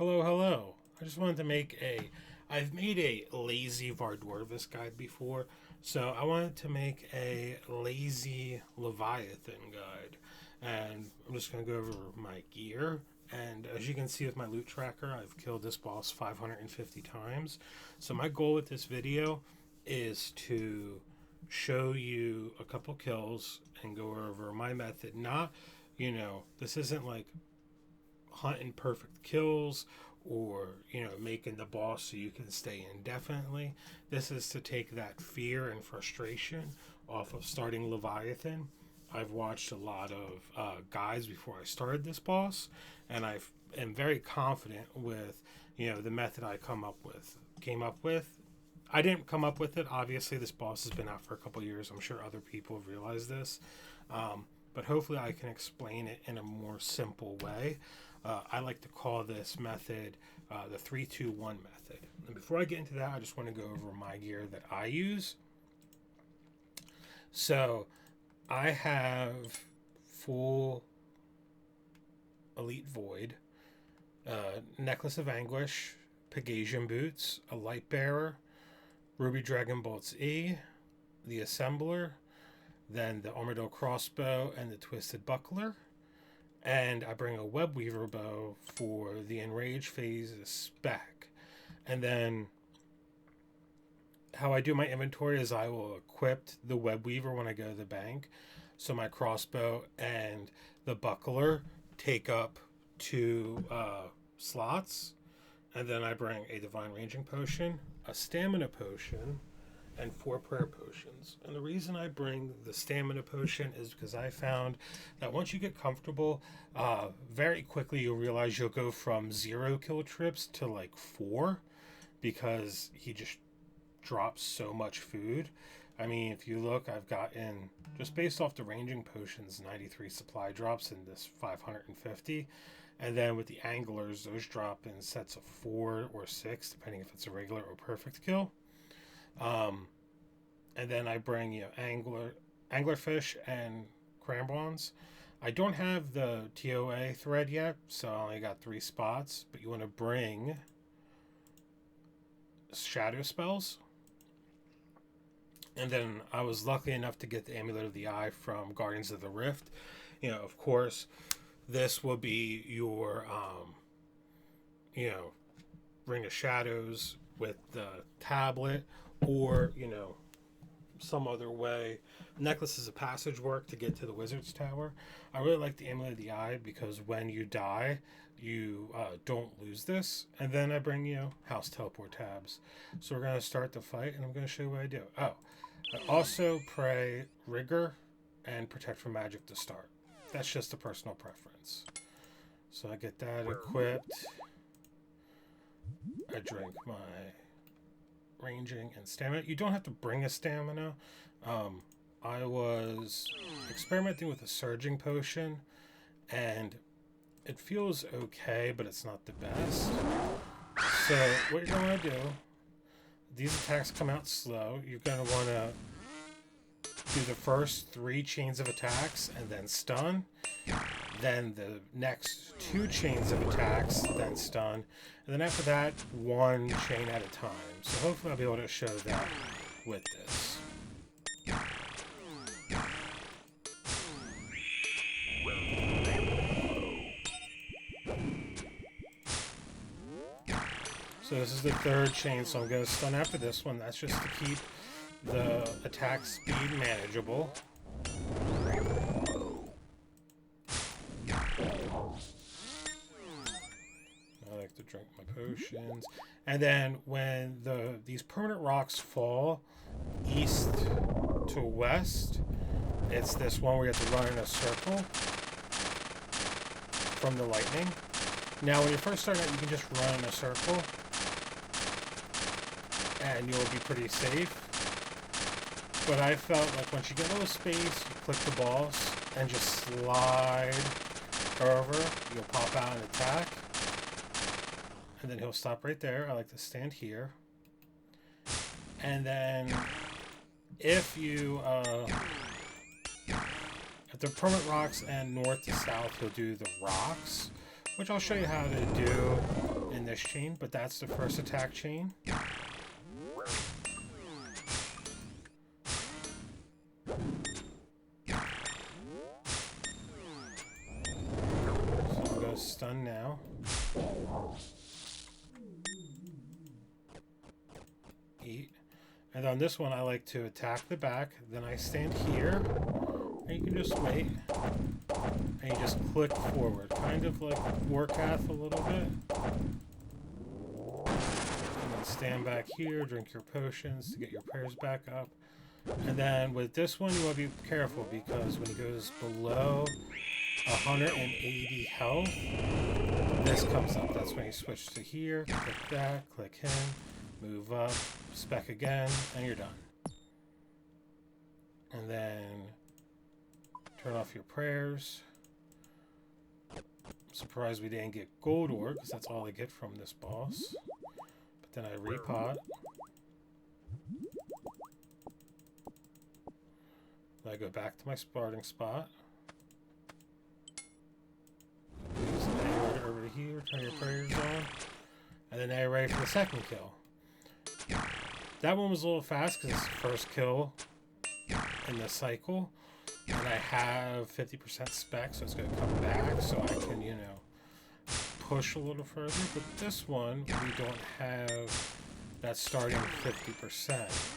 Hello, hello. I just wanted to make I've made a lazy Vardorvis guide before, so I wanted to make a lazy Leviathan guide. And I'm just going to go over my gear. And as you can see with my loot tracker, I've killed this boss 550 times. So my goal with this video is to show you a couple kills and go over my method. Not, this isn't like hunting perfect kills or making the boss so you can stay indefinitely. This is to take that fear and frustration off of starting Leviathan. I've watched a lot of guides before I started this boss, and I am very confident with the method I came up with. I didn't come up with it, obviously. This boss has been out for a couple years. I'm sure other people have realized this, but hopefully I can explain it in a more simple way. I like to call this method the 3-2-1 method. And before I get into that, I just want to go over my gear that I use. So I have full Elite Void, Necklace of Anguish, Pegasian Boots, a Light Bearer, Ruby Dragon Bolts E, the Assembler, then the Armadillo Crossbow, and the Twisted Buckler. And I bring a Web Weaver bow for the Enrage phase spec. And then how I do my inventory is I will equip the Web Weaver when I go to the bank. So my crossbow and the buckler take up 2 slots. And then I bring a Divine Ranging Potion, a Stamina Potion, and 4 prayer potions. And the reason I bring the stamina potion is because I found that once you get comfortable, very quickly you'll realize you'll go from 0 kill trips to like 4, because he just drops so much food. I mean, if you look, I've gotten, just based off the ranging potions, 93 supply drops in this 550. And then with the anglers, those drop in sets of 4 or 6, depending if it's a regular or perfect kill. And then I bring anglerfish and crambons. I don't have the TOA thread yet, so I only got 3 spots. But you want to bring shadow spells. And then I was lucky enough to get the Amulet of the Eye from Guardians of the Rift. Of course, this will be your Ring of Shadows with the tablet, or some other way. Necklace is a passage work to get to the Wizard's Tower. I really like the Amulet of the Eye because when you die, you don't lose this. And then I bring house teleport tabs. So we're going to start the fight, and I'm going to show you what I do. I also pray Rigor and Protect from Magic to start. That's just a personal preference. So I get that equipped. I drink my ranging and stamina. You don't have to bring a stamina. I was experimenting with a surging potion, and it feels okay, but it's not the best. So what you're going to do, these attacks come out slow. You're going to want to do the first 3 chains of attacks and then stun. Then the next 2 chains of attacks, then stun. And then after that, 1 chain at a time. So hopefully I'll be able to show that with this. So this is the 3rd chain, so I'm going to stun after this one. That's just to keep the attack speed manageable. I like to drink my potions. And then when these permanent rocks fall east to west, it's this one where you have to run in a circle from the lightning. Now when you first start out, you can just run in a circle and you'll be pretty safe. But I felt like once you get a little space, you click the balls and just slide over, you'll pop out and attack. And then he'll stop right there. I like to stand here. And then if the permanent rocks and north to south, he'll do the rocks, which I'll show you how to do this chain, but that's the first attack chain. So I'm going to stun now. Eat. And on this one, I like to attack the back. Then I stand here, and you can just wait. And you just click forward, kind of like Warcath a little bit. And then stand back here, drink your potions to get your prayers back up. And then with this one, you want to be careful because when it goes below 180 health, this comes up. That's when you switch to here, click that, click him, move up, spec again, and you're done. And then turn off your prayers. I'm surprised we didn't get gold ore, because that's all I get from this boss. But then I repot. I go back to my starting spot. Use the arrow over to here, turn your prayers on. And then now you're ready for the second kill. That one was a little fast because it's the first kill in the cycle. And I have 50% spec, so it's going to come back so I can, you know, push a little further. But this one, we don't have that starting 50%.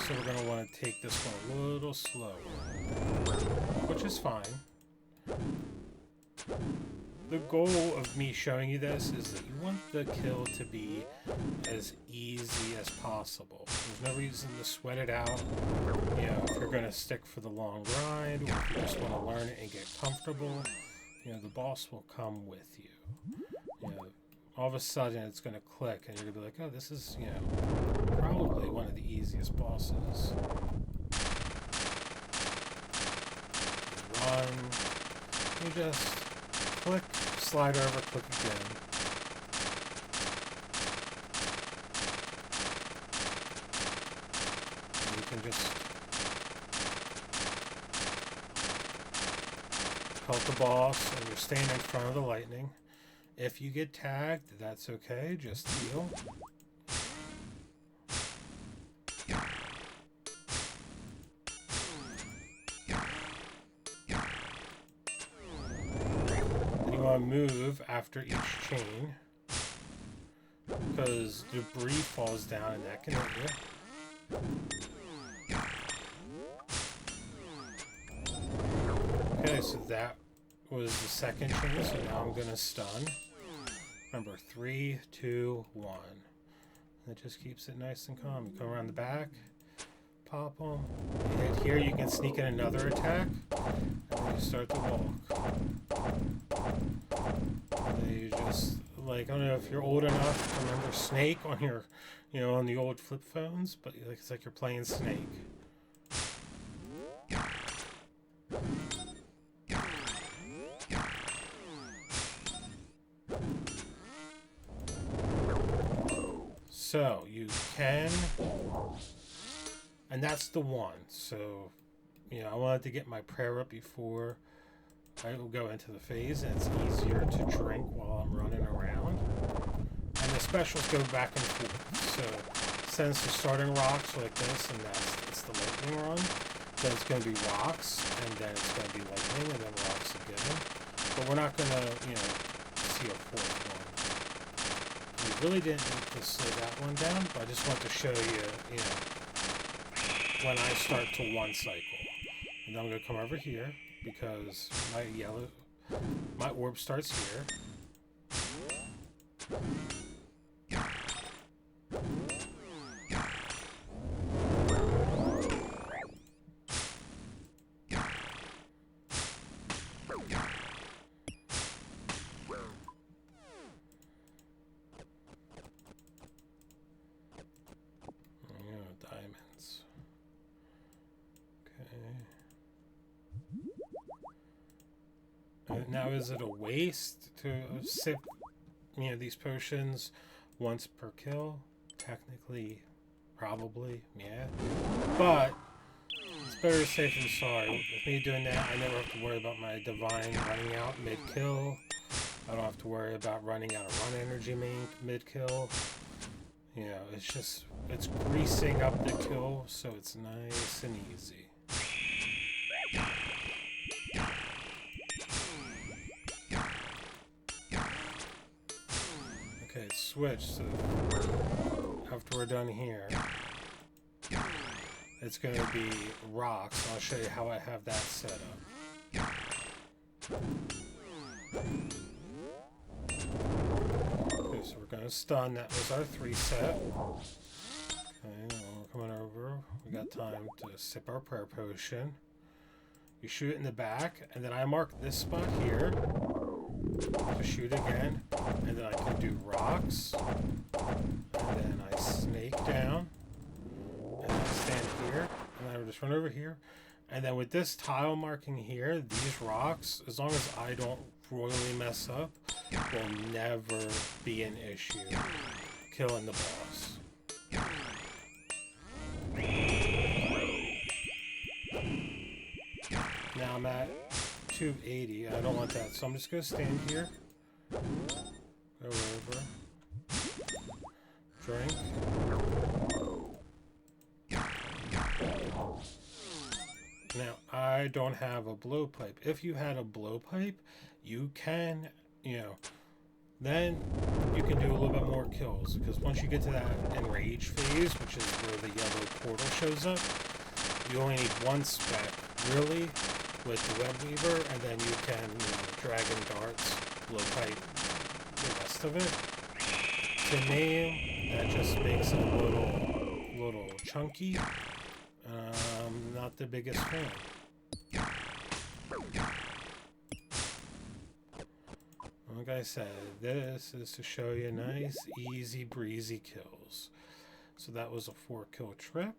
So we're going to want to take this one a little slower, which is fine. The goal of me showing you this is that you want the kill to be as easy as possible. There's no reason to sweat it out. You know, if you're going to stick for the long grind, or if you just want to learn it and get comfortable, you know, the boss will come with you. You know, all of a sudden it's going to click and you're going to be like, oh, this is, you know, probably one of the easiest bosses. Run. You just click, slide over, click again. And you can just help the boss, and you're staying in front of the lightning. If you get tagged, that's okay, just heal. Move after each chain because debris falls down and that can hit you. Okay, so that was the second chain, so now I'm gonna stun. Remember, 3, 2, 1. That just keeps it nice and calm. You come around the back, pop them, and here you can sneak in another attack, and then you start to walk. And then you just, like, I don't know if you're old enough to remember Snake on your, you know, on the old flip phones, but it's like you're playing Snake. So, you can, and that's the one. So, you know, I wanted to get my prayer up before I will go into the phase, and it's easier to drink while I'm running around. And the specials go back and forth. So, since the starting rocks like this, and it's the lightning run, then it's going to be rocks, and then it's going to be lightning, and then rocks again. But we're not going to, you know, see a fourth one. We really didn't need to slow that one down, but I just want to show you, you know, when I start to one cycle. And then I'm going to come over here, because my orb starts here. Diamonds. Okay. Now, is it a waste to sip, you know, these potions once per kill? Technically, probably, yeah. But it's better safe than sorry. With me doing that, I never have to worry about my divine running out mid-kill. I don't have to worry about running out of run energy mid-kill. You know, it's greasing up the kill, so it's nice and easy. Okay, switch. So after we're done here, it's going to be rocks. I'll show you how I have that set up. Okay, so we're going to stun. That was our 3 set. Okay, we're coming over. We got time to sip our prayer potion. You shoot it in the back, and then I mark this spot here to shoot again, and then I can do rocks, and then I snake down, and then stand here, and then I just run over here, and then with this tile marking here, these rocks, as long as I don't royally mess up, will never be an issue killing the boss. Now I'm at 280. I don't want that, so I'm just going to stand here. Go over. Drink. Now, I don't have a blowpipe. If you had a blowpipe, you can, then you can do a little bit more kills. Because once you get to that enrage phase, which is where the yellow portal shows up, you only need 1 spec, really, with the web weaver, and then you can, dragon darts, blowpipe, the rest of it. To me, that just makes it a little chunky. Not the biggest fan. Like I said, this is to show you nice, easy, breezy kills. So that was a 4-kill trip.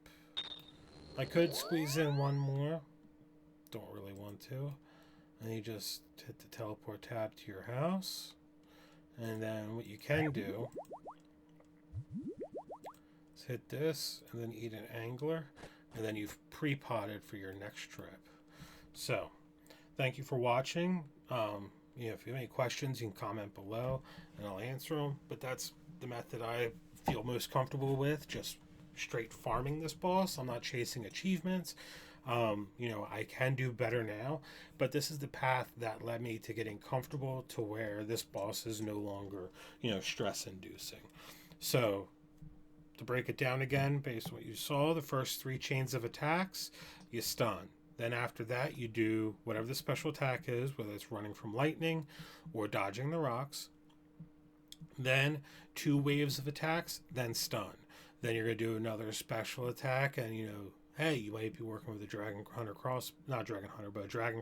I could squeeze in one more. Don't really want to. And you just hit the teleport tab to your house. And then what you can do is hit this and then eat an angler. And then you've pre-potted for your next trip. So, thank you for watching. If you have any questions, you can comment below and I'll answer them. But that's the method I feel most comfortable with, just straight farming this boss. I'm not chasing achievements. I can do better now, but this is the path that led me to getting comfortable to where this boss is no longer, stress inducing. So to break it down again, based on what you saw, the first 3 chains of attacks, you stun. Then after that, you do whatever the special attack is, whether it's running from lightning or dodging the rocks. Then 2 waves of attacks, then stun. Then you're going to do another special attack, and, hey, you might be working with a dragon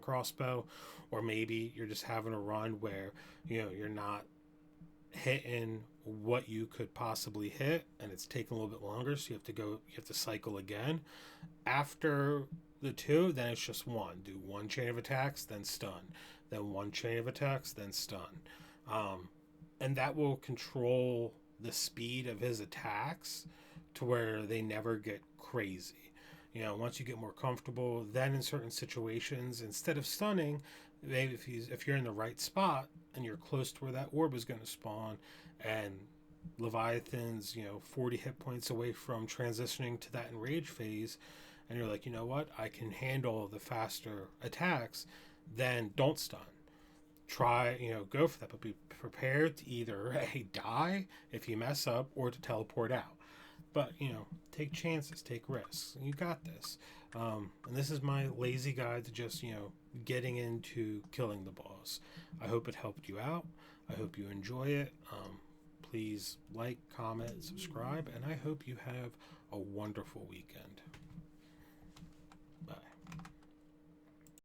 crossbow, or maybe you're just having a run where, you're not hitting what you could possibly hit, and it's taking a little bit longer, so you have to cycle again. After the 2, then it's just 1. Do 1 chain of attacks, then stun. Then 1 chain of attacks, then stun. And that will control the speed of his attacks to where they never get crazy. Once you get more comfortable, then in certain situations, instead of stunning, maybe if you're in the right spot and you're close to where that orb is going to spawn, and Leviathan's 40 hit points away from transitioning to that enrage phase, and you're like, you know what, I can handle the faster attacks, then don't stun. Try, go for that, but be prepared to either die if you mess up or to teleport out. But, take chances, take risks. You got this. And this is my lazy guide to just, getting into killing the boss. I hope it helped you out. I hope you enjoy it. Please like, comment, subscribe, and I hope you have a wonderful weekend. Bye.